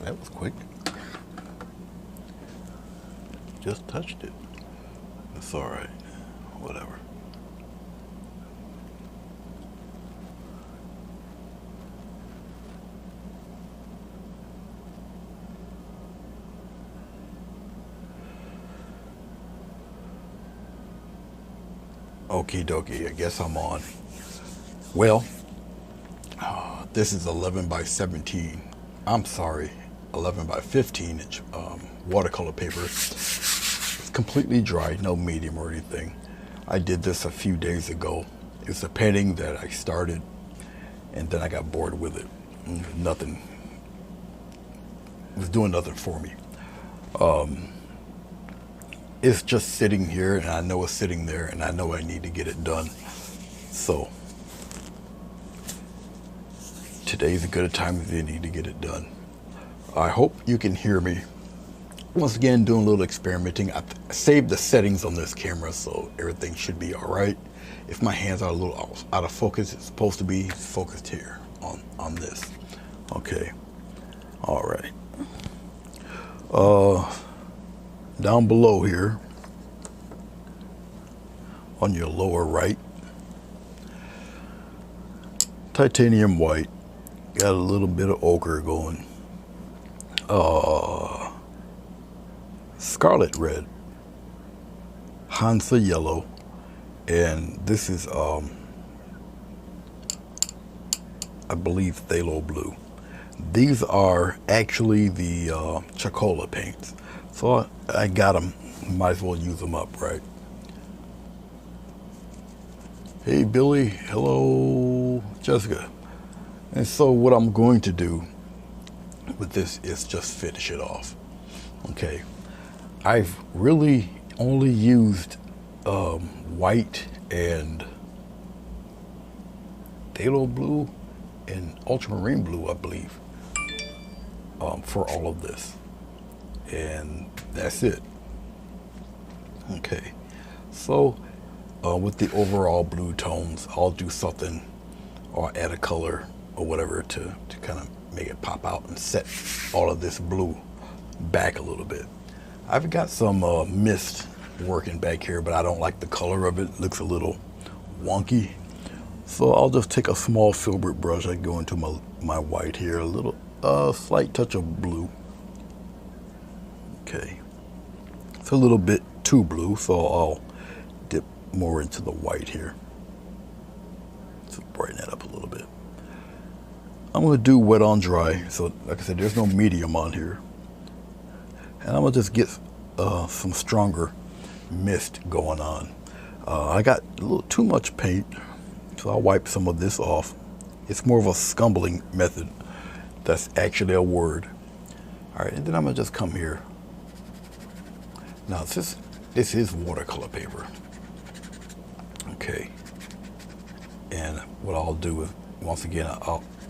That was quick. Just touched it. It's all right. Whatever. Okie dokie, I guess I'm on. Well, this is 11 by 17. I'm sorry, 11 by 15 inch watercolor paper. It's completely dry, no medium or anything. I did this a few days ago. It's a painting that I started and then I got bored with it. Nothing, it was doing nothing for me. It's just sitting here and I know it's sitting there and I know I need to get it done. So today's a good time if you need to get it done. I hope you can hear me. Once again, doing a little experimenting. I saved the settings on this camera, so everything should be all right. If my hands are a little out of focus, it's supposed to be focused here on this. Okay. All right. Down below here, on your lower right, titanium white, got a little bit of ochre going, scarlet red, Hansa yellow, and this is I believe phthalo blue. These are actually the Crayola paints. So I got them, might as well use them up, right? Hey Billy, hello Jessica. And so what I'm going to do with this is just finish it off. Okay, I've really only used white and phthalo blue and ultramarine blue, I believe, for all of this. And that's it. Okay, so with the overall blue tones, I'll do something or add a color or whatever to kind of make it pop out and set all of this blue back a little bit. I've got some mist working back here, but I don't like the color of it. It looks a little wonky. So I'll just take a small filbert brush. I go into my white here, a little slight touch of blue. Okay, it's a little bit too blue, so I'll dip more into the white here to brighten that up a little bit. I'm going to do wet on dry, so like I said, there's no medium on here. And I'm going to just get some stronger mist going on. I got a little too much paint, so I'll wipe some of this off. It's more of a scumbling method. That's actually a word. All right, and then I'm going to just come here. Now this is watercolor paper. Okay, and what I'll do is, once again,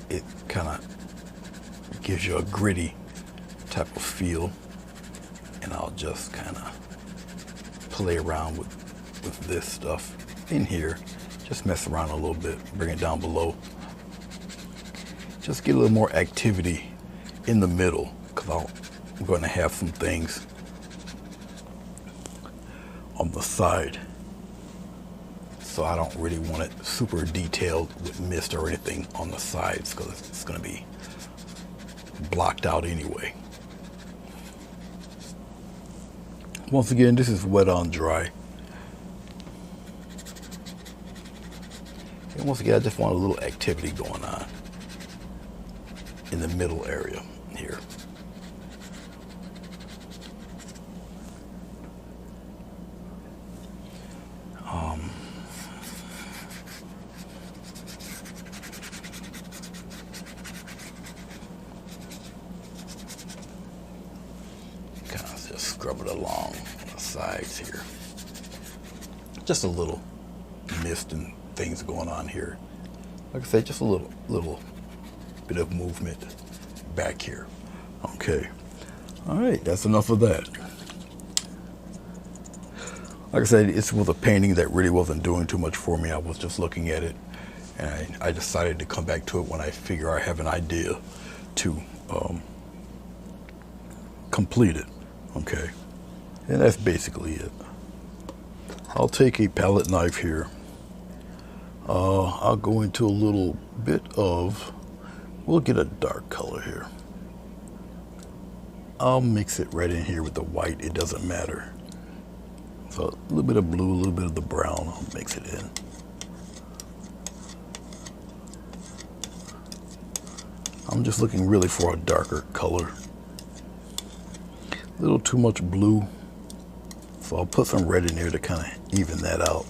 it kind of gives you a gritty type of feel, and I'll just kind of play around with this stuff in here. Just mess around a little bit, bring it down below. Just get a little more activity in the middle, because I'm going to have some things on the side, so I don't really want it super detailed with mist or anything on the sides, because it's going to be blocked out anyway. Once again, this is wet on dry, and once again, I just want a little activity going on in the middle area here. Scrub it along the sides here. Just a little mist and things going on here. Like I said, just a little bit of movement back here. Okay. All right, that's enough of that. Like I said, it's with a painting that really wasn't doing too much for me. I was just looking at it, and I decided to come back to it when I figure I have an idea to completed. Okay, and that's basically it. I'll take a palette knife here. I'll go into a little bit of, we'll get a dark color here. I'll mix it right in here with the white, it doesn't matter. So a little bit of blue, a little bit of the brown, I'll mix it in. I'm just looking really for a darker color. A little too much blue, so I'll put some red in there to kind of even that out.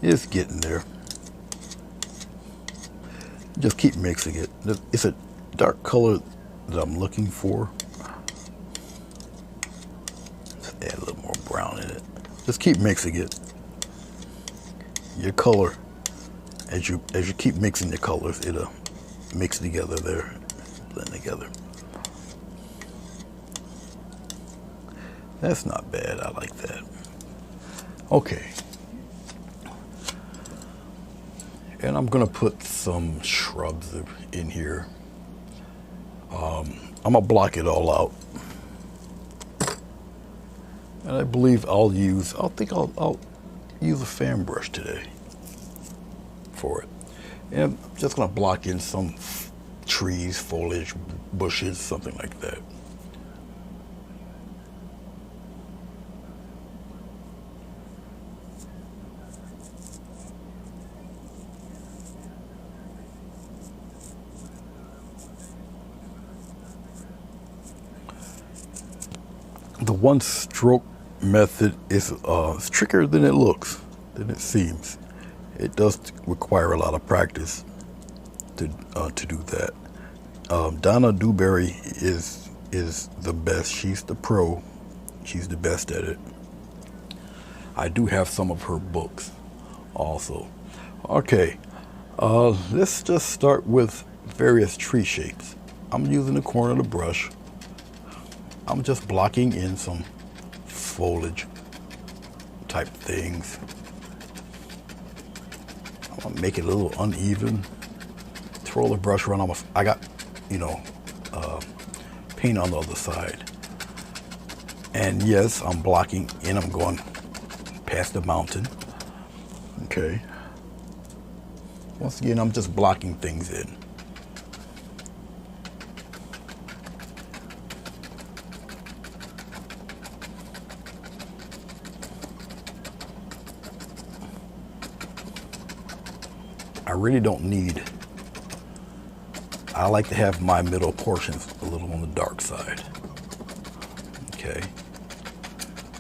It's getting there. Just keep mixing it. It's a dark color that I'm looking for. Just add a little more brown in it. Just keep mixing it. Your color, as you keep mixing the colors, it'll mix together there, blend together. That's not bad. I like that. Okay. And I'm gonna put some shrubs in here. I'm gonna block it all out. And I believe I'll use a fan brush today for it. And I'm just gonna block in some trees, foliage, bushes, something like that. The one stroke method is trickier than it looks, than it seems. It does require a lot of practice to do that. Donna Dewberry is the best. She's the pro. She's the best at it. I do have some of her books also. Okay, let's just start with various tree shapes. I'm using the corner of the brush. I'm just blocking in some foliage type things. I'm gonna make it a little uneven. Twirl the brush around. I got, paint on the other side. And yes, I'm blocking in. I'm going past the mountain. Okay. Once again, I'm just blocking things in. I really don't need, I like to have my middle portions a little on the dark side. Okay.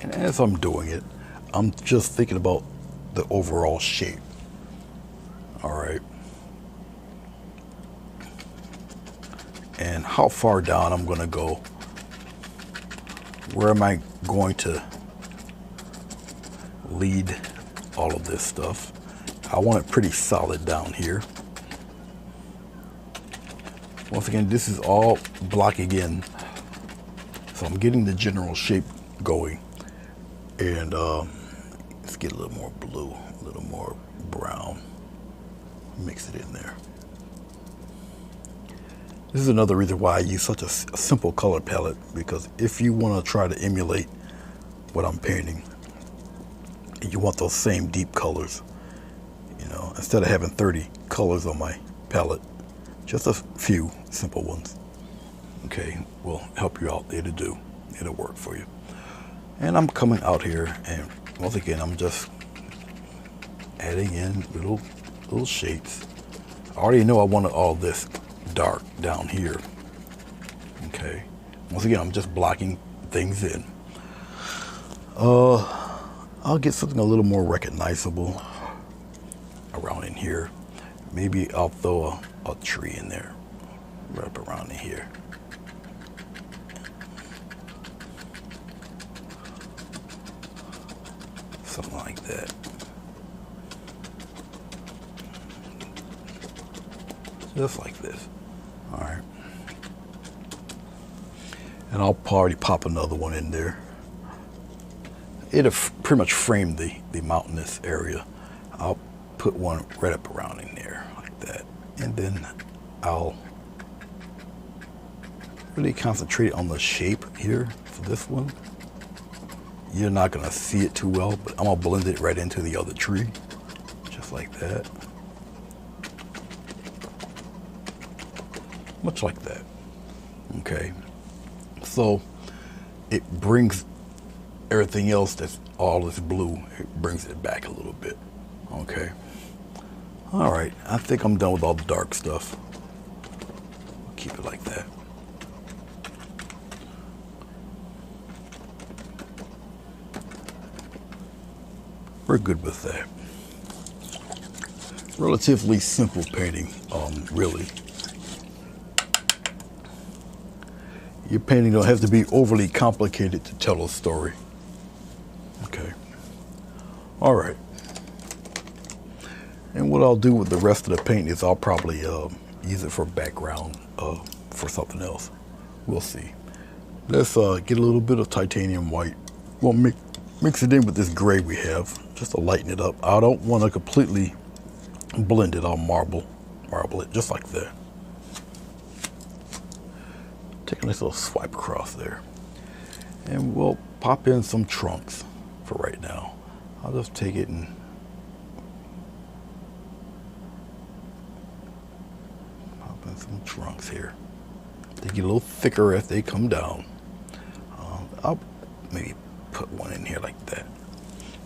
And as I'm doing it, I'm just thinking about the overall shape. All right. And how far down I'm going to go. Where am I going to lead all of this stuff? I want it pretty solid down here. Once again, this is all blocking in. So I'm getting the general shape going. And let's get a little more blue, a little more brown. Mix it in there. This is another reason why I use such a simple color palette, because if you want to try to emulate what I'm painting, you want those same deep colors. Instead of having 30 colors on my palette, just a few simple ones, okay, will help you out. It'll work for you. And I'm coming out here, and once again, I'm just adding in little shapes. I already know I wanted all this dark down here. Okay, once again, I'm just blocking things in. I'll get something a little more recognizable around in here. Maybe I'll throw a tree in there, right up around in here. Something like that. Just like this. All right. And I'll probably pop another one in there. It'll pretty much frame the mountainous area. I'll put one right up around in there like that. And then I'll really concentrate on the shape here for this one. You're not gonna see it too well, but I'm gonna blend it right into the other tree, just like that. Much like that. Okay. So it brings everything else that's all this blue, it brings it back a little bit. Okay. All right, I think I'm done with all the dark stuff. Keep it like that. We're good with that. Relatively simple painting, really. Your painting don't have to be overly complicated to tell a story. Okay. All right. And what I'll do with the rest of the paint is I'll probably use it for background for something else. We'll see. Let's get a little bit of titanium white. We'll mix it in with this gray we have, just to lighten it up. I don't want to completely blend it. I'll marble it just like that. Take a nice little swipe across there. And we'll pop in some trunks for right now. I'll just take it and pop in some trunks here. They get a little thicker as they come down. I'll maybe put one in here like that.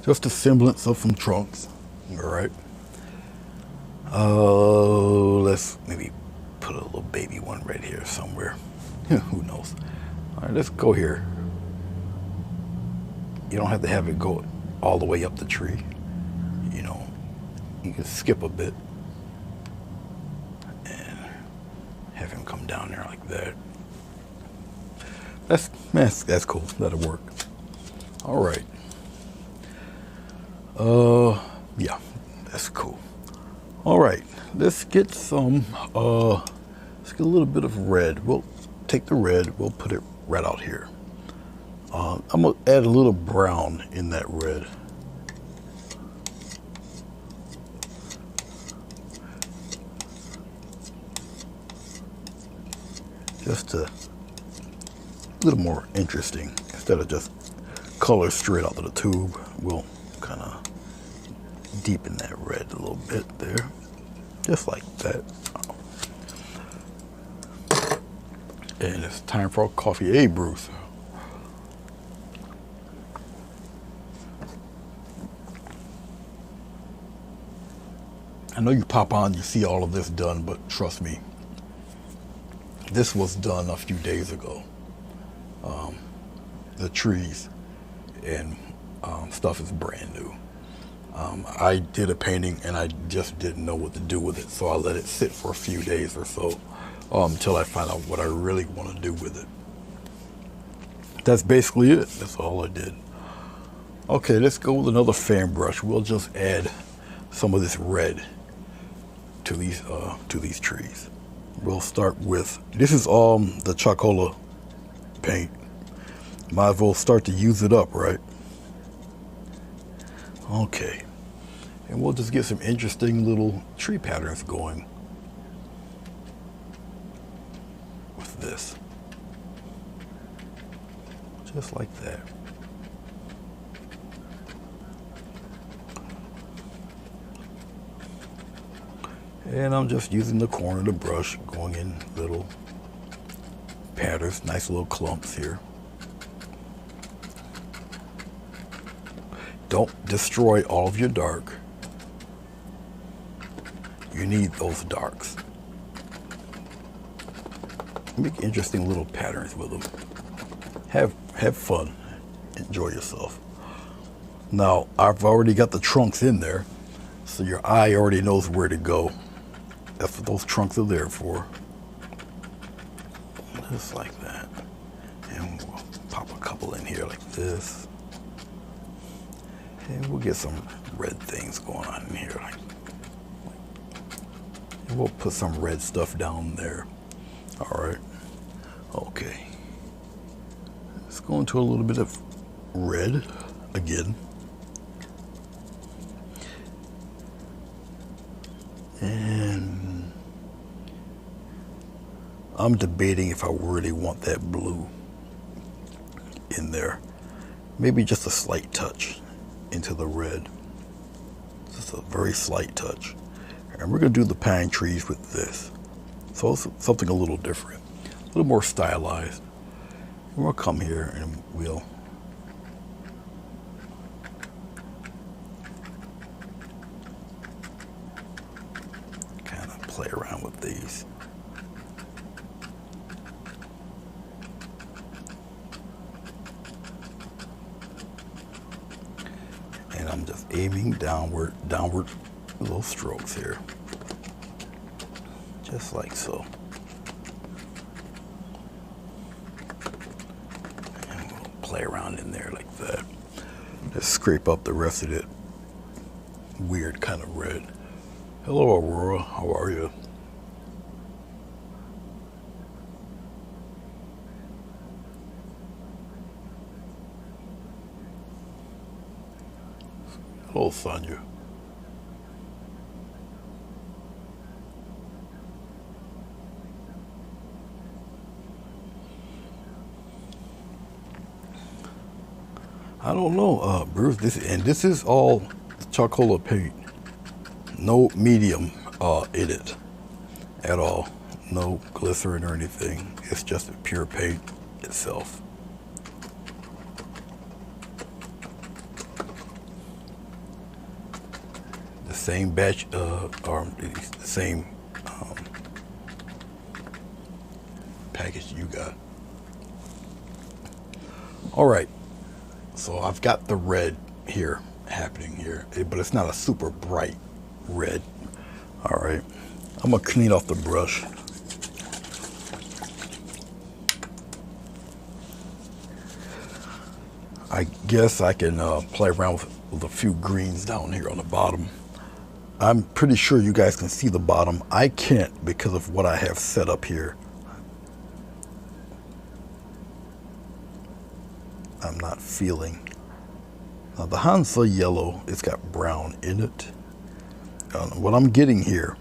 Just a semblance of some trunks. All right. Let's maybe put a little baby one right here somewhere. Who knows? All right, let's go here. You don't have to have it go all the way up the tree. You know, you can skip a bit and have him come down there like that. That's cool. That'll work. All right. Yeah, that's cool. All right, let's get some. Let's get a little bit of red. We'll take the red. We'll put it right out here. I'm gonna add a little brown in that red. Just a little more interesting instead of just color straight out of the tube. We'll kind of deepen that red a little bit there, just like that. And it's time for coffee. Hey, Bruce. I know you pop on, you see all of this done, but trust me, this was done a few days ago. The trees and stuff is brand new. I did a painting and I just didn't know what to do with it, so I let it sit for a few days or so until I find out what I really want to do with it. That's basically it. That's all I did. Okay, let's go with another fan brush. We'll just add some of this red to these trees. We'll start with, this is the Chalkola paint. Might as well start to use it up, right? Okay. And we'll just get some interesting little tree patterns going with this. Just like that. And I'm just using the corner of the brush, going in little patterns, nice little clumps here. Don't destroy all of your dark. You need those darks. Make interesting little patterns with them. Have fun. Enjoy yourself. Now, I've already got the trunks in there, so your eye already knows where to go. That's what those trunks are there for. Just like that. And we'll pop a couple in here like this. And we'll get some red things going on in here. And we'll put some red stuff down there. All right. Okay. Let's go into a little bit of red again. And I'm debating if I really want that blue in there. Maybe just a slight touch into the red. Just a very slight touch. And we're going to do the pine trees with this. So it's something a little different, a little more stylized. And we'll come here and we'll kind of play around with these. And I'm just aiming downward little strokes here. Just like so. And we'll play around in there like that. Just scrape up the rest of it. Weird kind of red. Hello, Aurora. How are you? Hello, Sonia. I don't know, Bruce. This is all Chalkola paint. No medium in it at all. No glycerin or anything. It's just a pure paint itself. The same batch, or the same package you got. All right. So I've got the red here happening here, but it's not a super bright red. All right, I'm gonna clean off the brush. I guess I can play around with a few greens down here on the bottom. I'm pretty sure you guys can see the bottom. I can't because of what I have set up here. I'm not feeling. Now the Hansa yellow, it's got brown in it. What I'm getting here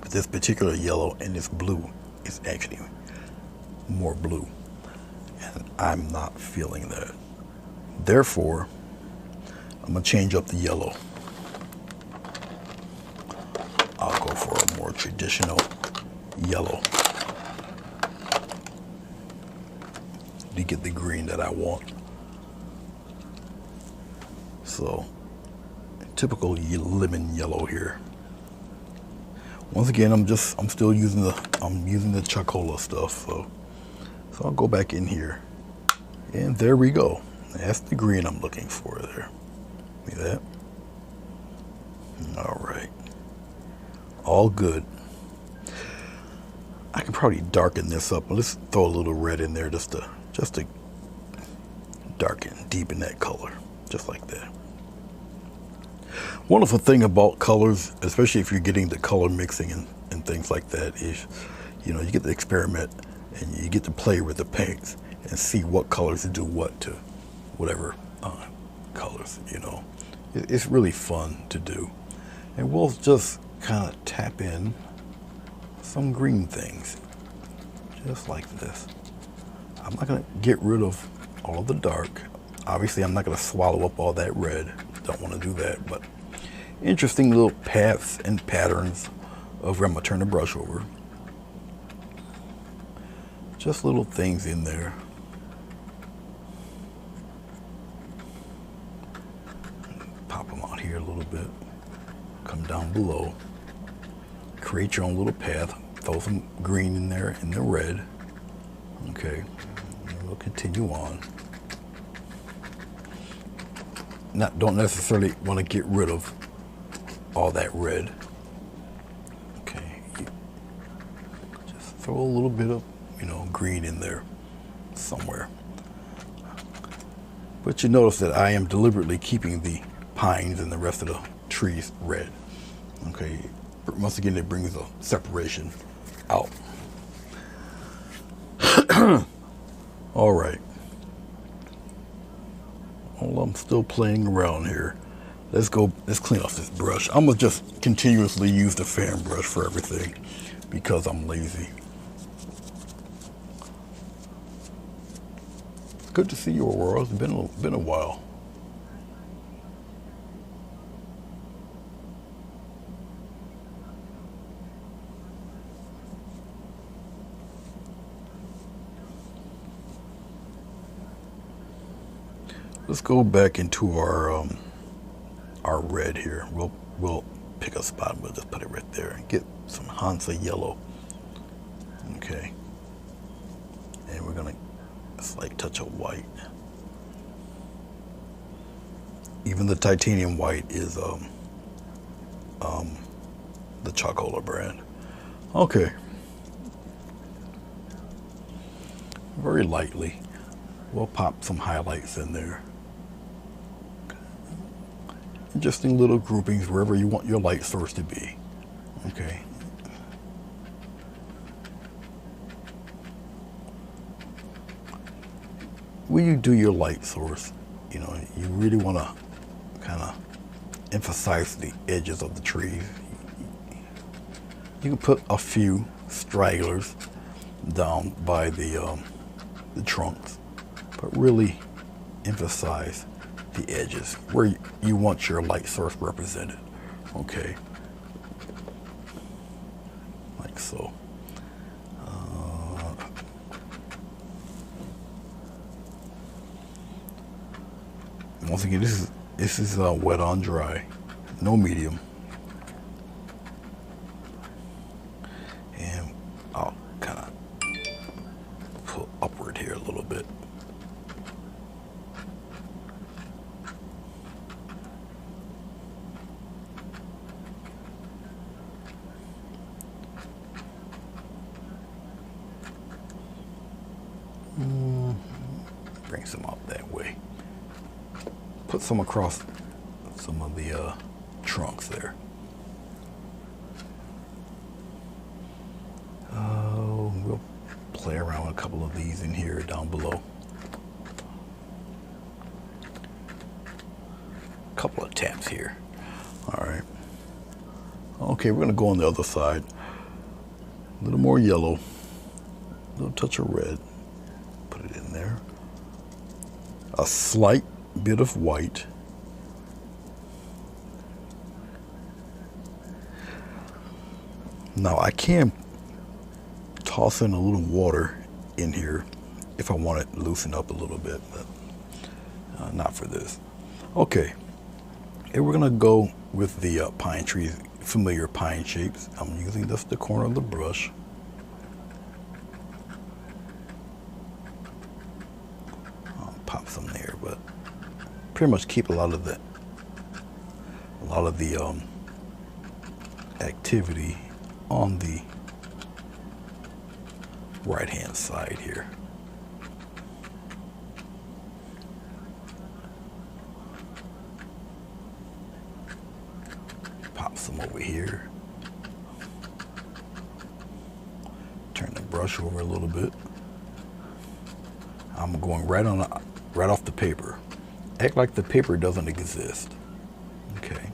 with this particular yellow and this blue is actually more blue. And I'm not feeling that. Therefore, I'm gonna change up the yellow. I'll go for a more traditional yellow to get the green that I want. So, typical lemon yellow here. Once again, I'm still using the Chalkola stuff. So I'll go back in here, and there we go. That's the green I'm looking for there. See that? All right, all good. I can probably darken this up. Let's throw a little red in there just to darken, deepen that color, just like that. Wonderful thing about colors, especially if you're getting the color mixing and things like that, is, you get to experiment and you get to play with the paints and see what colors to do what to whatever colors, It's really fun to do. And we'll just kind of tap in some green things, just like this. I'm not going to get rid of all of the dark. Obviously, I'm not going to swallow up all that red. Don't want to do that, but interesting little paths and patterns of where I'm going to turn the brush over. Just little things in there. Pop them out here a little bit. Come down below. Create your own little path. Throw some green in there and the red. Okay, and we'll continue on. Don't necessarily want to get rid of all that red. Okay, just throw a little bit of, green in there somewhere. But you notice that I am deliberately keeping the pines and the rest of the trees red. Okay, once again, it brings a separation out. All right. Well, I'm still playing around here. Let's clean off this brush. I'm gonna just continuously use the fan brush for everything because I'm lazy. Good to see you, Aurora. It's been a while. Let's go back into our red here. We'll pick a spot. We'll just put it right there and get some Hansa yellow. Okay. And we're gonna slight touch of white. Even the titanium white is the Chalkola brand. Okay. Very lightly, we'll pop some highlights in there. Interesting little groupings wherever you want your light source to be. Okay. When you do your light source, you know, you really want to kind of emphasize the edges of the trees. You can put a few stragglers down by the trunks, but really emphasize the edges where you want your light source represented. Okay, like so. Once again, this is wet on dry, no medium. And I'll kind of pull upward here a little bit. Bring some up that way. Put some across some of the trunks there. We'll play around with a couple of these in here down below. A couple of taps here. All right. Okay, we're gonna go on the other side. A little more yellow, a little touch of red. Put it in there. A slight bit of white. Now I can toss in a little water in here if I want it to loosen up a little bit, but not for this. Okay, and we're gonna go with the pine trees, familiar pine shapes. I'm using just the corner of the brush. I'll pop some there, but pretty much keep a lot of the activity on the right hand side here. Pop some over here. Turn the brush over a little bit. I'm going right off the paper. Act like the paper doesn't exist. Okay.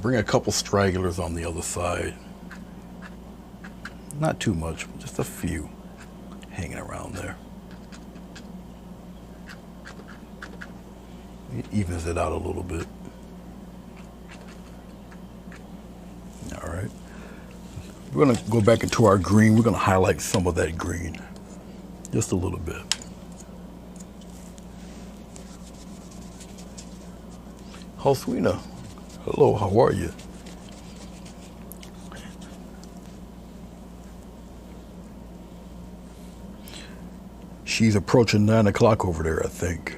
Bring a couple stragglers on the other side. Not too much, just a few hanging around there. It evens it out a little bit. All right. We're gonna go back into our green. We're gonna highlight some of that green. Just a little bit. Hoswina, hello, how are you? She's approaching 9 o'clock over there, I think.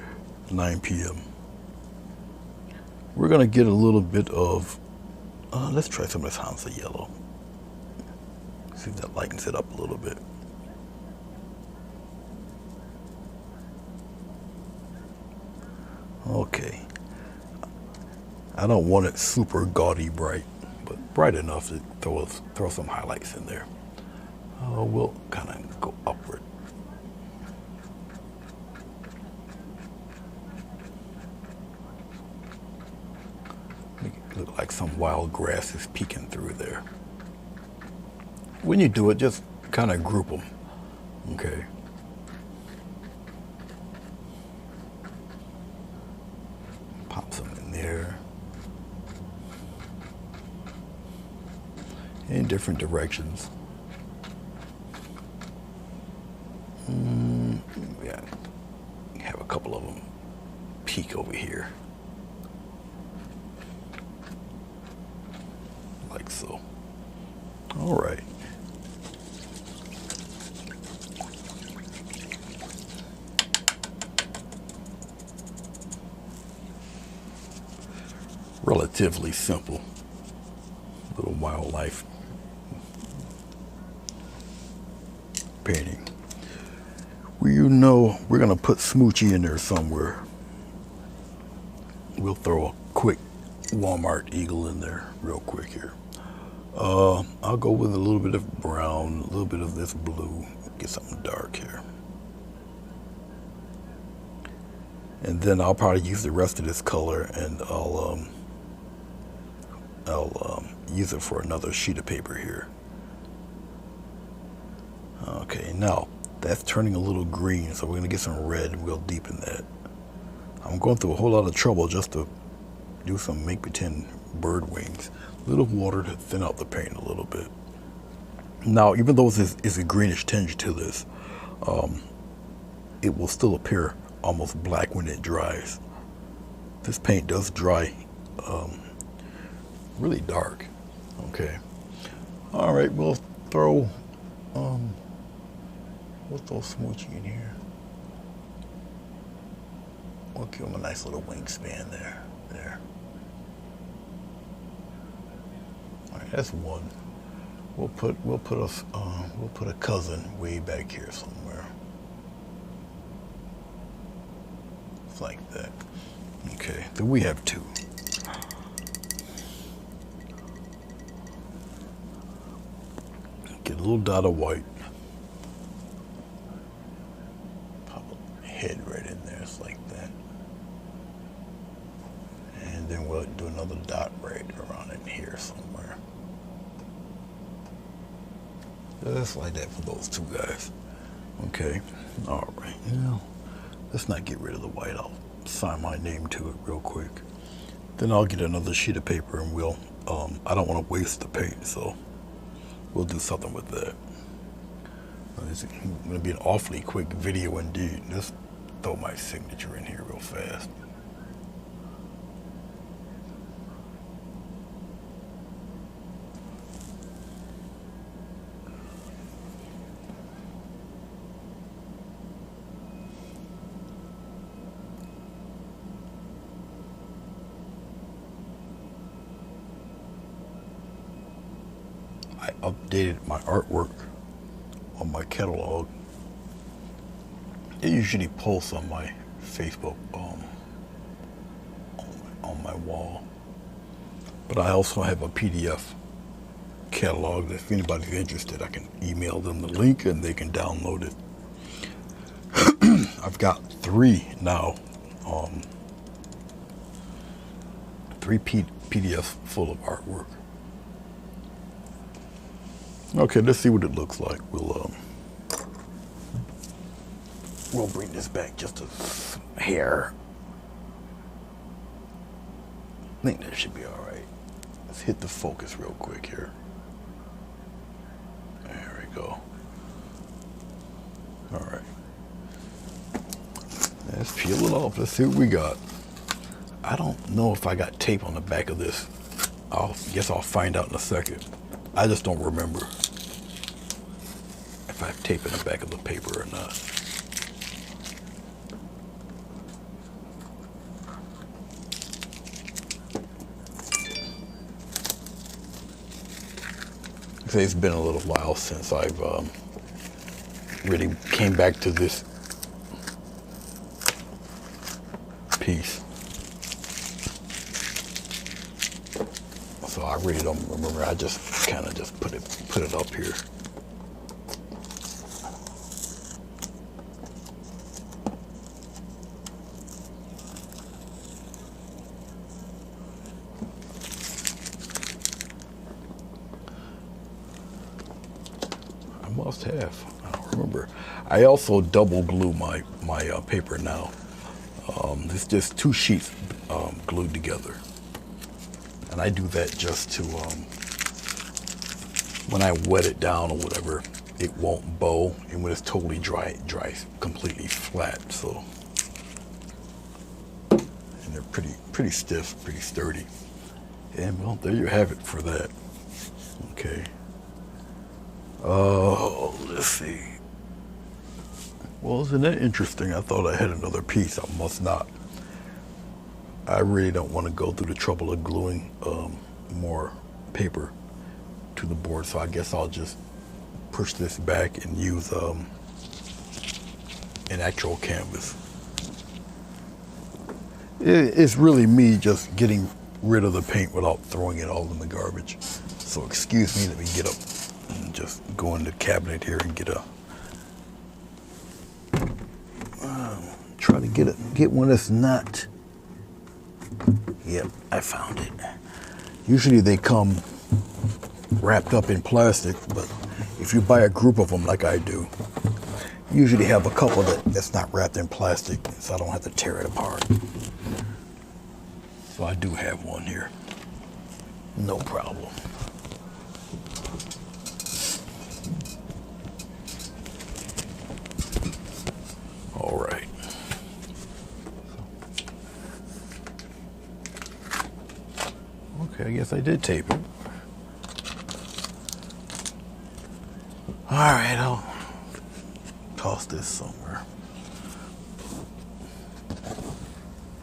9 p.m. We're gonna get a little bit of, let's try some of this Hansa yellow. See if that lightens it up a little bit. Okay. I don't want it super gaudy bright, but bright enough to throw some highlights in there. We'll kind of go upward. Make it look like some wild grass is peeking through there. When you do it, just kind of group them. Okay. Pop some in there. In different directions. Yeah, have a couple of them peek over here. Like so. All right. Relatively simple little wildlife painting. Well, you know, we're gonna put Smoochie in there somewhere. We'll throw a quick Walmart eagle in there real quick here. I'll go with a little bit of brown, a little bit of this blue, get something dark here. And then I'll probably use the rest of this color, and I'll use it for another sheet of paper here. Okay, now that's turning a little green, so we're gonna get some red and we'll deepen that. I'm going through a whole lot of trouble just to do some make pretend bird wings. A little water to thin out the paint a little bit. Now, even though this is a greenish tinge to this, it will still appear almost black when it dries. This paint does dry really dark. Okay. All right, we'll throw Smoochie in here. We'll give him a nice little wingspan there. All right, that's one. We'll put a cousin way back here somewhere. It's like that. Okay, then we have two. Get a little dot of white. Pop a head right in there, it's like that. And then we'll do another dot right around in here somewhere. Just like that for those two guys. Okay, all right. Now, let's not get rid of the white. I'll sign my name to it real quick. Then I'll get another sheet of paper and we'll, I don't want to waste the paint, so we'll do something with that. It's going to be an awfully quick video indeed. Just throw my signature in here real fast. I updated my artwork on my catalog. It usually posts on my Facebook on my wall, but I also have a PDF catalog. If anybody's interested, I can email them the link and they can download it. I've got 3 now, 3 PDFs full of artwork. Okay, let's see what it looks like. We'll bring this back just a hair. I think that should be all right. Let's hit the focus real quick here. There we go. All right. Let's peel it off. Let's see what we got. I don't know if I got tape on the back of this. Guess I'll find out in a second. I just don't remember if I have tape in the back of the paper or not. It's been a little while since I've really came back to this piece. So I really don't remember. I just kind of just put it up here. I'm must have. I don't remember. I also double glue my paper now. It's just 2 sheets glued together. And I do that just to, when I wet it down or whatever, it won't bow. And when it's totally dry, it dries completely flat. So, and they're pretty stiff, pretty sturdy. And well, there you have it for that. Okay. Oh, let's see. Well, isn't that interesting? I thought I had another piece. I must not. I really don't want to go through the trouble of gluing more paper to the board, so I guess I'll just push this back and use an actual canvas. It's really me just getting rid of the paint without throwing it all in the garbage. So excuse me, let me get up and just go in the cabinet here and get a try to get one that's not. Yep, I found it. Usually they come wrapped up in plastic, but if you buy a group of them like I do, you usually have a couple that's not wrapped in plastic, so I don't have to tear it apart. So I do have one here. No problem. All right. Okay, I guess I did tape it. All right, I'll toss this somewhere.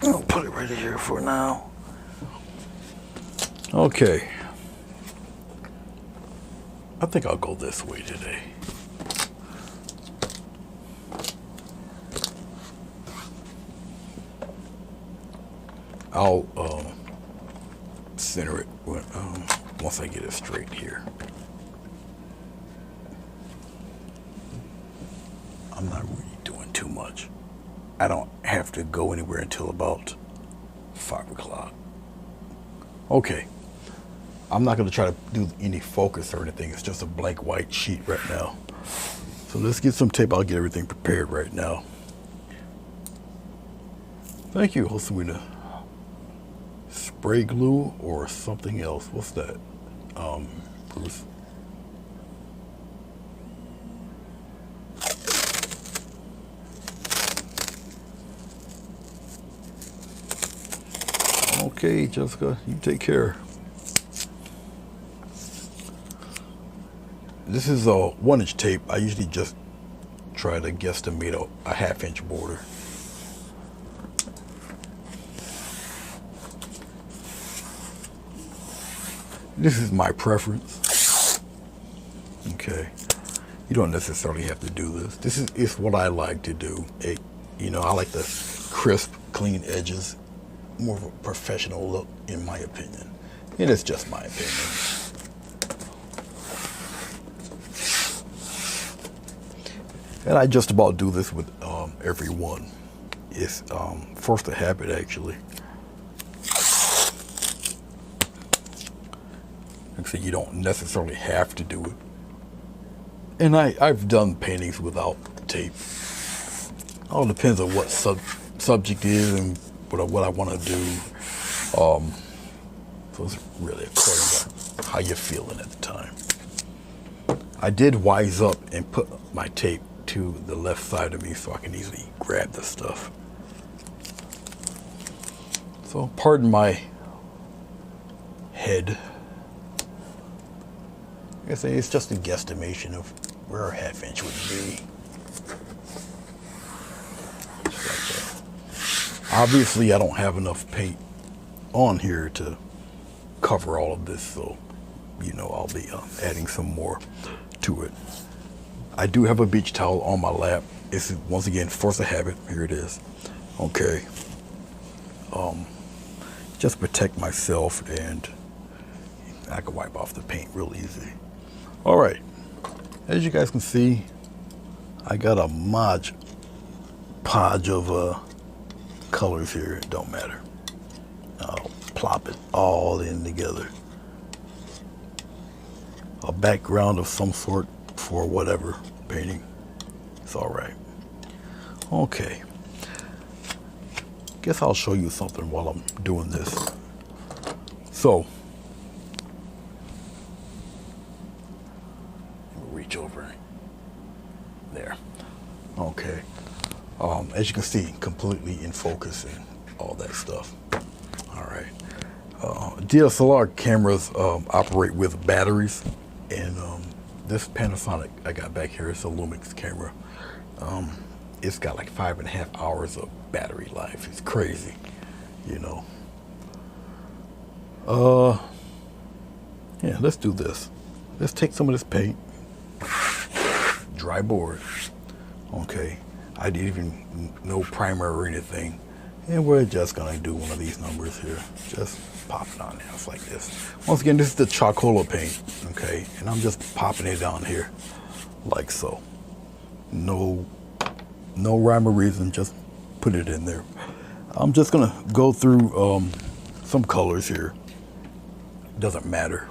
I'll put it right here for now. Okay. I think I'll go this way today. I'll center it when, once I get it straight here. I'm not really doing too much. I don't have to go anywhere until about 5 o'clock. Okay. I'm not going to try to do any focus or anything. It's just a blank white sheet right now. So let's get some tape. I'll get everything prepared right now. Thank you, Josewina. Spray glue or something else? What's that, Bruce? Okay, Jessica, you take care. This is a 1-inch tape. I usually just try to guesstimate a 1/2-inch border. This is my preference. Okay, you don't necessarily have to do this. This is what I like to do. I like the crisp, clean edges. More of a professional look, in my opinion. It is just my opinion. And I just about do this with every one. It's forced a habit, actually. Like I said, you don't necessarily have to do it. And I've done paintings without tape. All depends on what subject is and what I want to do. So it's really according to how you're feeling at the time. I did wise up and put my tape to the left side of me so I can easily grab the stuff. So pardon my head. Like I say, it's just a guesstimation of where a 1/2 inch would be. Just like that. Obviously, I don't have enough paint on here to cover all of this, so I'll be adding some more to it. I do have a beach towel on my lap. It's once again force a habit. Here it is. Okay. Just protect myself, and I can wipe off the paint real easy. All right. As you guys can see, I got a podge of colors here. It don't matter. I'll plop it all in together. A background of some sort for whatever painting. It's all right. Okay. Guess I'll show you something while I'm doing this. So, reach over there. Okay. As you can see, completely in focus and all that stuff. All right. DSLR cameras operate with batteries, and this Panasonic I got back here is a Lumix camera. It's got like 5.5 hours of battery life. It's crazy, you know. Yeah, let's do this. Let's take some of this paint, dry board. Okay, I didn't even no primer or anything, and we're just gonna do one of these numbers here. Just pop it on there, it's like this. Once again, this is the Chalkola paint, okay, and I'm just popping it on here, like so. No rhyme or reason, just put it in there. I'm just gonna go through some colors here. Doesn't matter.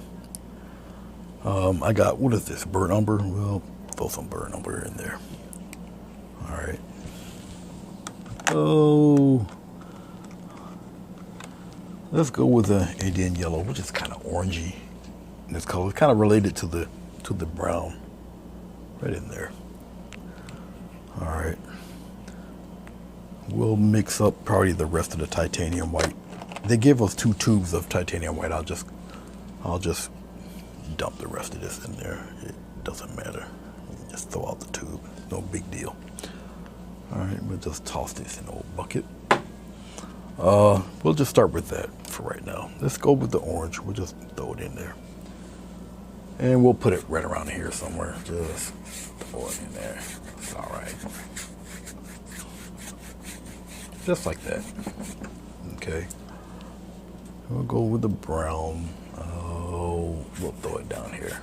I got, what is this, burnt umber? Well, throw some burnt umber in there. All right. Oh, let's go with the Indian yellow, which is kind of orangey in this color. It's kind of related to the brown, right in there. All right. We'll mix up probably the rest of the titanium white. They give us 2 tubes of titanium white. I'll just dump the rest of this in there. It doesn't matter. Just throw out the tube. No big deal. All right, we'll just toss this in an old bucket. We'll just start with that for right now. Let's go with the orange. We'll just throw it in there. And we'll put it right around here somewhere. Just throw it in there. It's all right. Just like that. Okay. We'll go with the brown. Oh, we'll throw it down here.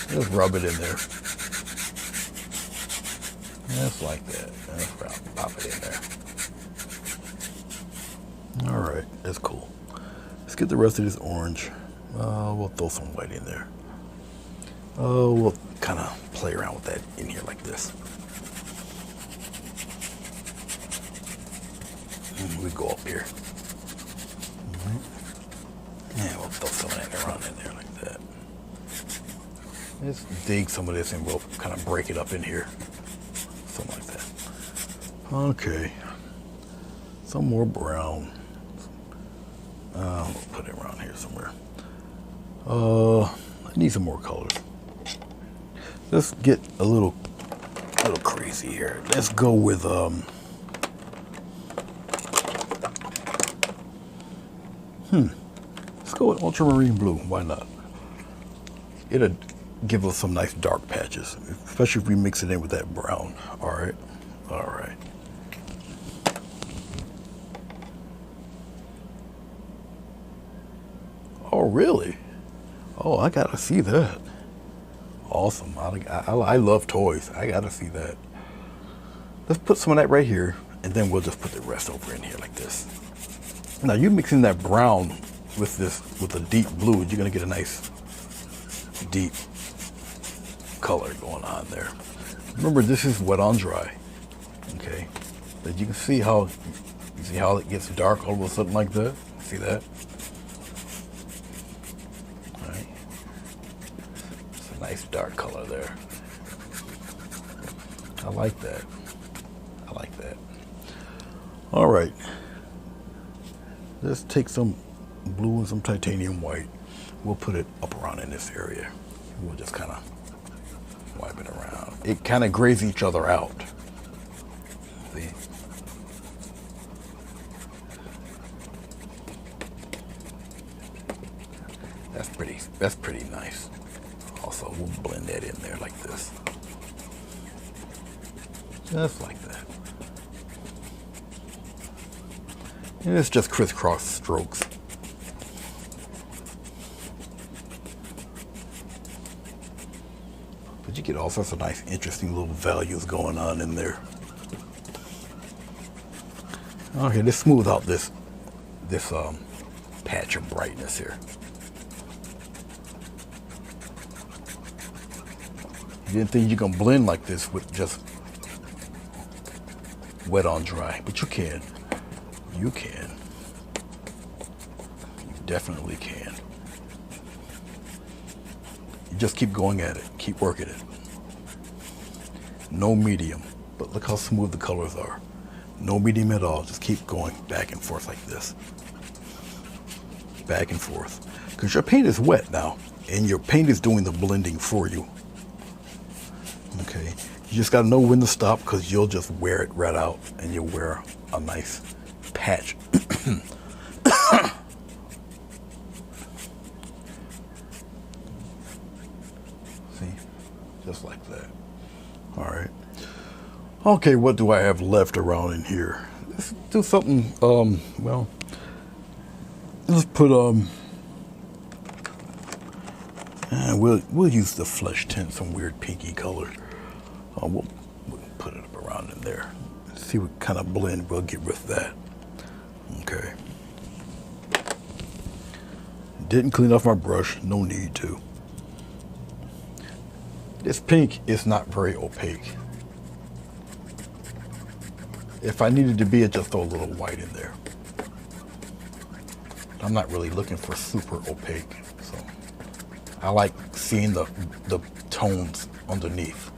Just rub it in there. Just like that. Just pop it in there. All right, that's cool. Let's get the rest of this orange. We'll throw some white in there. We'll kind of play around with that in here like this. And we go up here. Yeah, we'll throw some of that around in there like that. Let's dig some of this and we'll kind of break it up in here. Something like that. Okay. Some more brown. We'll put it around here somewhere. I need some more colors. Let's get a little crazy here. Let's go with let's go with ultramarine blue. Why not? It'll give us some nice dark patches, especially if we mix it in with that brown. All right. All right. Oh, really? Oh, I gotta see that. Awesome. I love toys. I gotta see that. Let's put some of that right here, and then we'll just put the rest over in here like this. Now, you mixing that brown with the deep blue, you're gonna get a nice deep color going on there. Remember, this is wet on dry. Okay, but you can see how it gets dark all of a sudden like that. See that? All right, it's a nice dark color there. I like that. I like that. All right, let's take some blue and some titanium white. We'll put it up around in this area. We'll just kind of wipe it around. It kind of grays each other out. See? That's pretty nice. Also, we'll blend that in there like this. Just like that. And it's just crisscross strokes. But you get all sorts of nice, interesting little values going on in there. Okay, let's smooth out this patch of brightness here. You didn't think you can blend like this with just wet on dry, but you can. You can. You definitely can. You just keep going at it. Keep working it. No medium, but look how smooth the colors are. No medium at all. Just keep going back and forth like this. Back and forth. Because your paint is wet now, and your paint is doing the blending for you. Okay, you just gotta know when to stop, because you'll just wear it right out, and you'll wear a nice patch. See, just like that. All right. Okay, what do I have left around in here? Let's do something. Well, let's put we'll use the flesh tint, some weird pinky color. We'll put it up around in there. See what kind of blend we'll get with that. Okay. Didn't clean off my brush, no need to. This pink is not very opaque. If I needed to be, I'd just throw a little white in there. I'm not really looking for super opaque, so I like seeing the tones underneath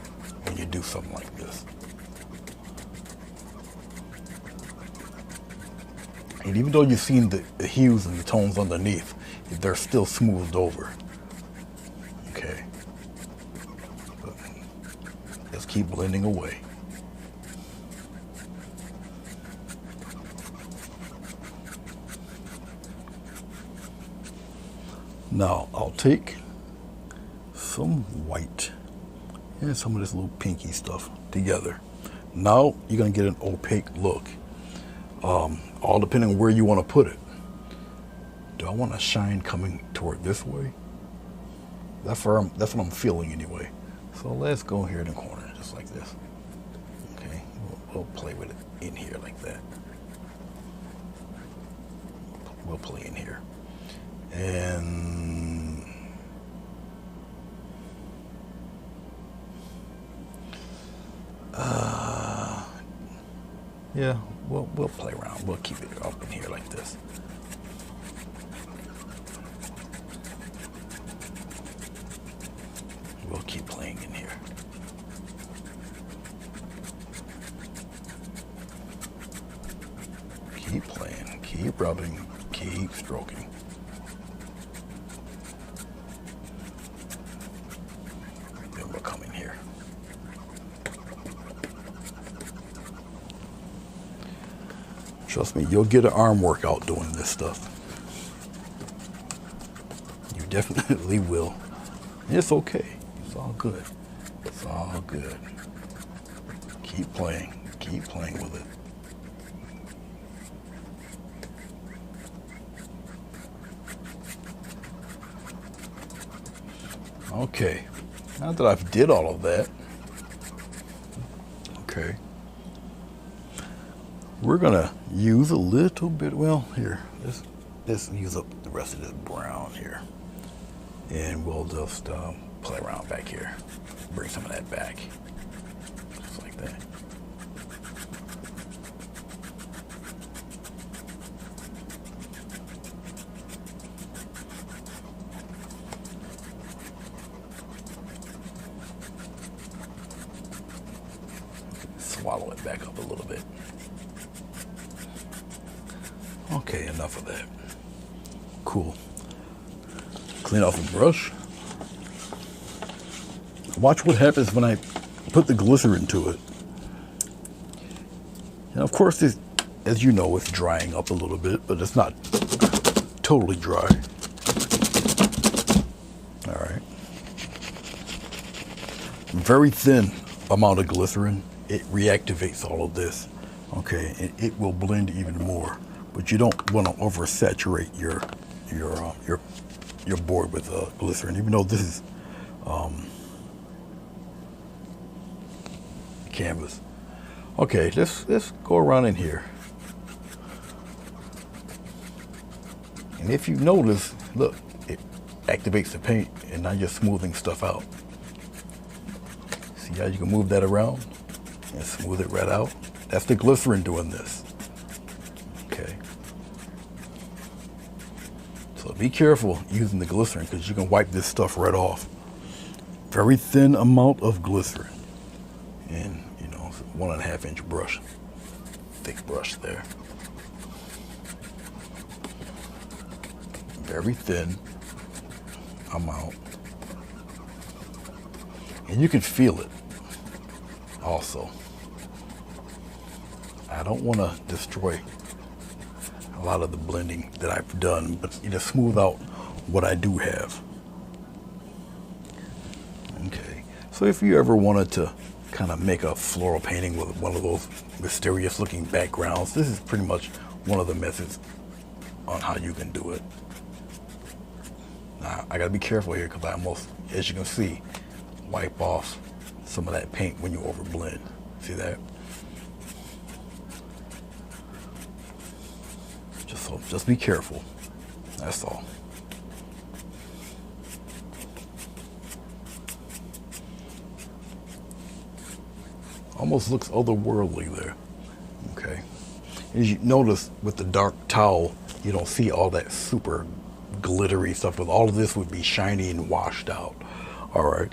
when you do something like this. And even though you've seen the hues and the tones underneath, they're still smoothed over. Okay. But just keep blending away. Now I'll take some white and some of this little pinky stuff together. Now you're gonna get an opaque look. All depending on where you want to put it. Do I want a shine coming toward this way? That's what I'm feeling anyway. So let's go here in the corner, just like this. Okay, we'll play with it in here like that. We'll play in here. And yeah, we'll play around. We'll keep it up in here like this. We'll keep playing in here. Keep playing, keep rubbing, keep stroking. Then we'll come in here. Trust me, you'll get an arm workout doing this stuff. You definitely will. It's okay. It's all good. It's all good. Keep playing with it. Okay, now that I've did all of that, okay, we're gonna use a little bit, well, here, let's use up the rest of this brown here. And we'll just play around back here. Bring some of that back. Just like that. Swallow it back up a little bit. Okay, enough of that. Cool. Clean off the brush. Watch what happens when I put the glycerin to it. And of course, as you know, it's drying up a little bit, but it's not totally dry. All right. Very thin amount of glycerin. It reactivates all of this. Okay, and it will blend even more. But you don't want to oversaturate your board with glycerin, even though this is canvas. Okay, let's go around in here. And if you notice, look, it activates the paint and now you're smoothing stuff out. See how you can move that around and smooth it right out? That's the glycerin doing this. Okay. So be careful using the glycerin because you can wipe this stuff right off. Very thin amount of glycerin. And, you know, 1.5 inch brush. Thick brush there. Very thin amount. And you can feel it also. I don't want to destroy a lot of the blending that I've done, but you just smooth out what I do have. Okay, so if you ever wanted to kind of make a floral painting with one of those mysterious looking backgrounds, this is pretty much one of the methods on how you can do it. Now, I gotta be careful here because I almost, as you can see, wipe off some of that paint when you overblend. See that? Just be careful. That's all. Almost looks otherworldly there. Okay. As you notice with the dark towel, you don't see all that super glittery stuff. But all of this would be shiny and washed out. All right.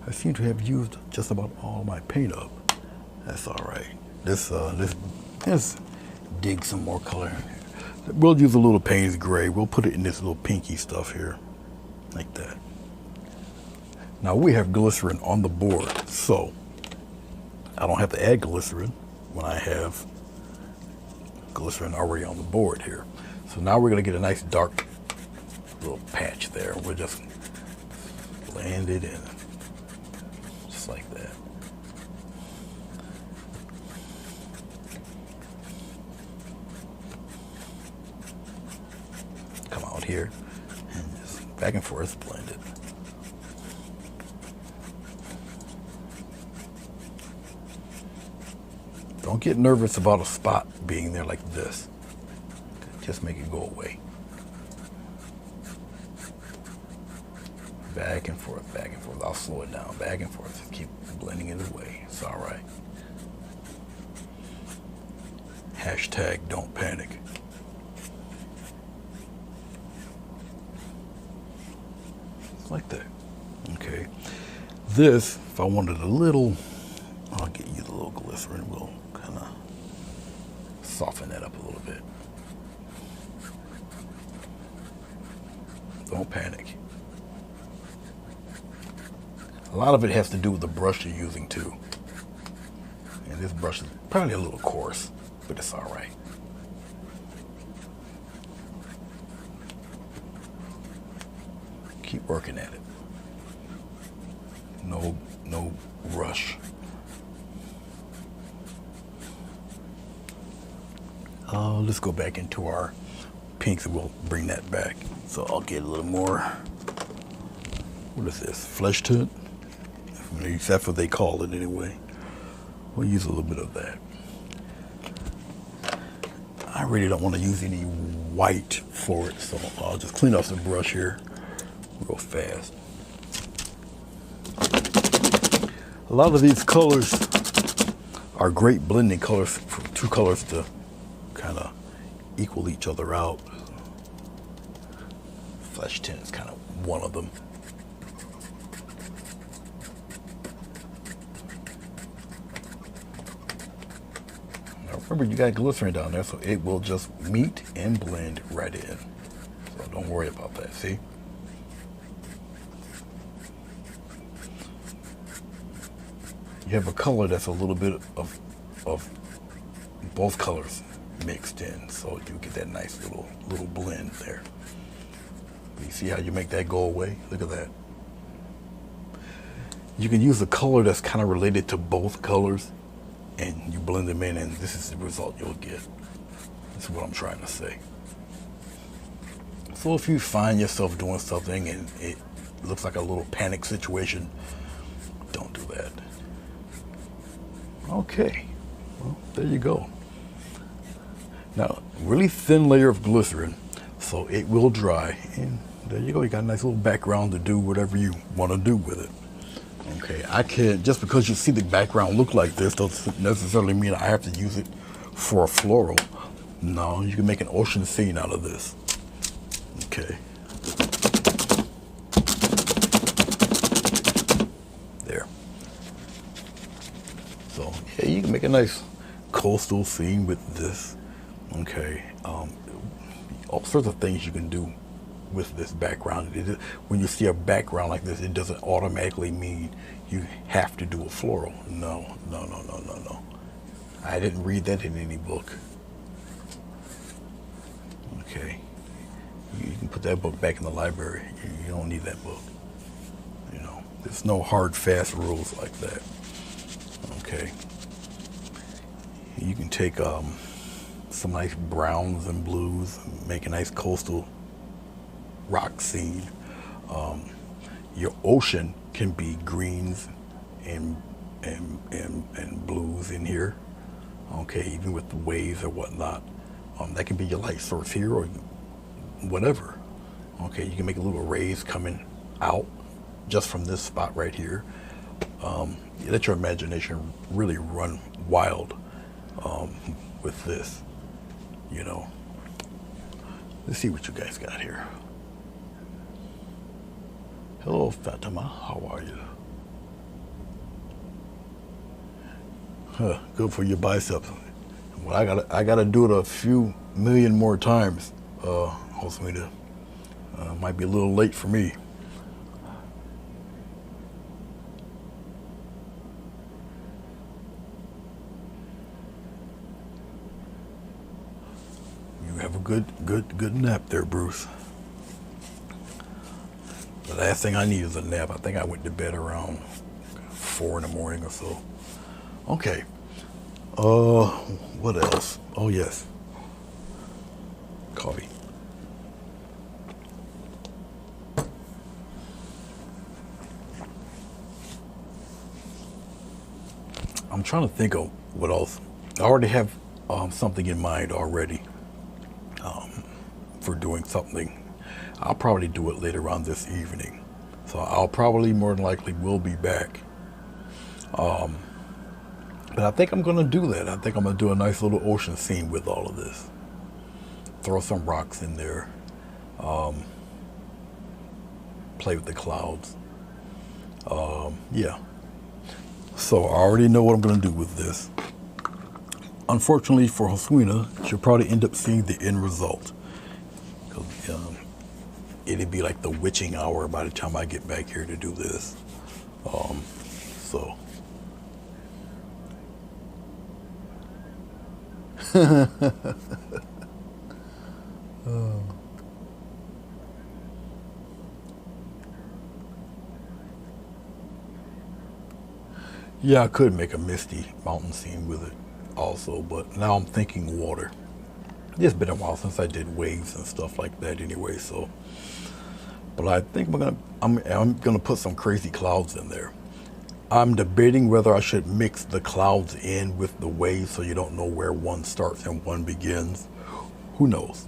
I seem to have used just about all my paint up. That's all right. Let's dig some more color. We'll use a little Payne's gray. We'll put it in this little pinky stuff here, like that. Now we have glycerin on the board, so I don't have to add glycerin when I have glycerin already on the board here. So now we're gonna get a nice dark little patch there. We'll just blend it in, just like that. Come out here and just back and forth blend it. Don't get nervous about a spot being there like this. Just make it go away. Back and forth, back and forth. I'll slow it down. Back and forth. Just keep blending it away. It's all right. Hashtag don't panic. Like that. Okay. This, if I wanted a little, I'll get you the little glycerin. We'll kind of soften that up a little bit. Don't panic. A lot of it has to do with the brush you're using too. And this brush is probably a little coarse, but it's all right. Keep working at it. No rush. Let's go back into our pinks and we'll bring that back. So I'll get a little more. What is this? Flesh tint? At least that's what they call it anyway. We'll use a little bit of that. I really don't want to use any white for it, so I'll just clean off the brush here real fast. A lot of these colors are great blending colors for two colors to kind of equal each other out. Flesh tint is kind of one of them. Now remember, you got glycerin down there, so it will just meet and blend right in. So don't worry about that, see? You have a color that's a little bit of both colors mixed in, so you get that nice little blend there. You see how you make that go away? Look at that. You can use a color that's kind of related to both colors, and you blend them in, and this is the result you'll get. That's what I'm trying to say. So if you find yourself doing something and it looks like a little panic situation, don't do that. Okay, well, there you go. Now, really thin layer of glycerin, so it will dry, and There you go. You got a nice little background to do whatever you want to do with it. Okay, I can't, just because you see the background look like this doesn't necessarily mean I have to use it for a floral. No, you can make an ocean scene out of this. Okay. There. So, yeah, you can make a nice coastal scene with this. Okay. All sorts of things you can do with this background. When you see a background like this, it doesn't automatically mean you have to do a floral. No. I didn't read that in any book. Okay. You can put that book back in the library. You don't need that book. You know, there's no hard, fast rules like that. Okay. You can take some nice browns and blues, and make a nice coastal rock scene. Your ocean can be greens and blues in here. Okay, even with the waves or whatnot. That can be your light source here or whatever. Okay, you can make a little rays coming out just from this spot right here. Let your imagination really run wild with this, you know. Let's see what you guys got here. Hello, Fatima. How are you? Huh, good for your biceps. Well, I gotta do it a few million more times. Hopefully, might be a little late for me. You have a good nap there, Bruce. The last thing I need is a nap. I think I went to bed around 4 in the morning or so. Okay. What else? Oh, yes. Coffee. I'm trying to think of what else. I already have something in mind already for doing something. I'll probably do it later on this evening. So I'll probably more than likely will be back. But I think I'm going to do that. I think I'm going to do a nice little ocean scene with all of this. Throw some rocks in there. Play with the clouds. Yeah. So I already know what I'm going to do with this. Unfortunately for Joswina, she'll probably end up seeing the end result. It'd be like the witching hour by the time I get back here to do this. So. Yeah, I could make a misty mountain scene with it also, but now I'm thinking water. It's been a while since I did waves and stuff like that anyway, so. But I think I'm gonna put some crazy clouds in there. I'm debating whether I should mix the clouds in with the waves so you don't know where one starts and one begins. Who knows?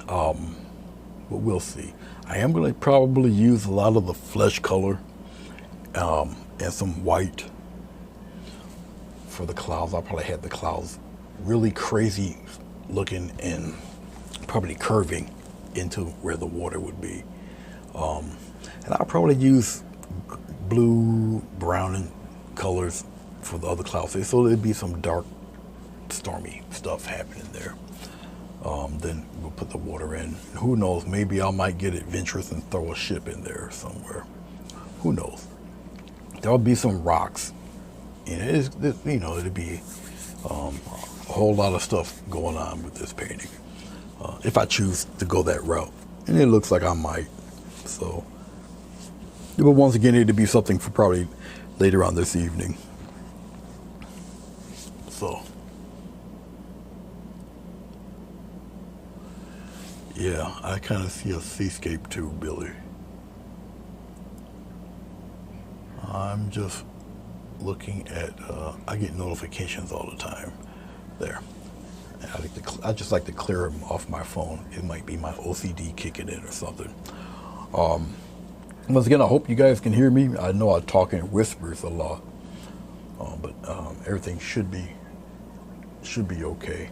But we'll see. I am gonna probably use a lot of the flesh color and some white for the clouds. I'll probably have the clouds really crazy looking and probably curving into where the water would be. And I'll probably use blue, brown, and colors for the other clouds. So there'd be some dark, stormy stuff happening there. Then we'll put the water in. Who knows? Maybe I might get adventurous and throw a ship in there somewhere. Who knows? There'll be some rocks. And it'd be a whole lot of stuff going on with this painting. If I choose to go that route. And it looks like I might. So, but once again, it'd be something for probably later on this evening. So, yeah, I kind of see a seascape too, Billy. I'm just looking at, I get notifications all the time. There. I just like to clear them off my phone. It might be my OCD kicking in or something. Once again, I hope you guys can hear me. I know I talk in whispers a lot, but everything should be okay.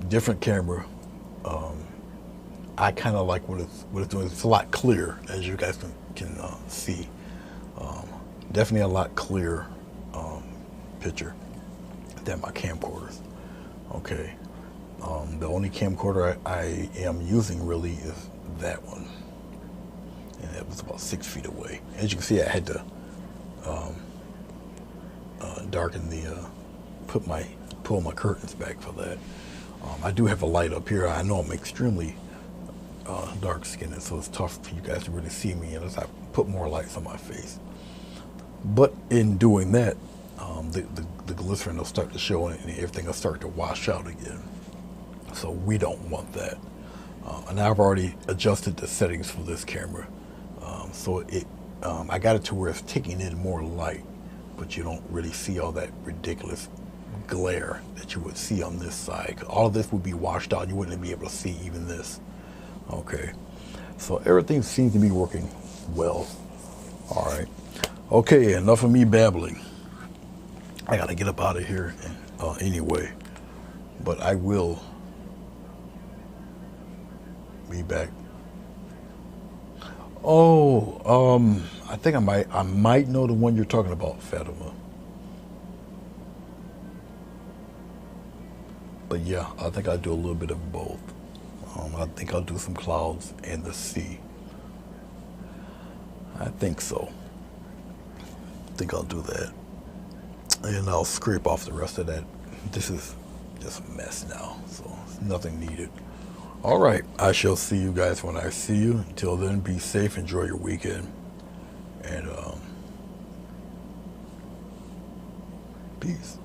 Different camera. I kind of like what it's doing. It's a lot clearer, as you guys can see. Definitely a lot clearer picture than my camcorders. Okay. The only camcorder I am using really is that one, and it was about 6 feet away. As you can see, I had to darken the pull my curtains back for that. I do have a light up here. I know I'm extremely dark skinned, so it's tough for you guys to really see me unless I put more lights on my face. But in doing that, the glycerin will start to show and everything will start to wash out again. So we don't want that. And I've already adjusted the settings for this camera. So I got it to where it's taking in more light, but you don't really see all that ridiculous glare that you would see on this side. All of this would be washed out. You wouldn't be able to see even this. Okay. So everything seems to be working well. All right. Okay, enough of me babbling. I gotta get up out of here anyway, but I will be back. Oh, I think I might know the one you're talking about, Fatima. But yeah, I think I'll do a little bit of both. I think I'll do some clouds and the sea. I think so. I think I'll do that. And I'll scrape off the rest of that. This is just a mess now, so nothing needed. All right, I shall see you guys when I see you. Until then, be safe, enjoy your weekend, and peace.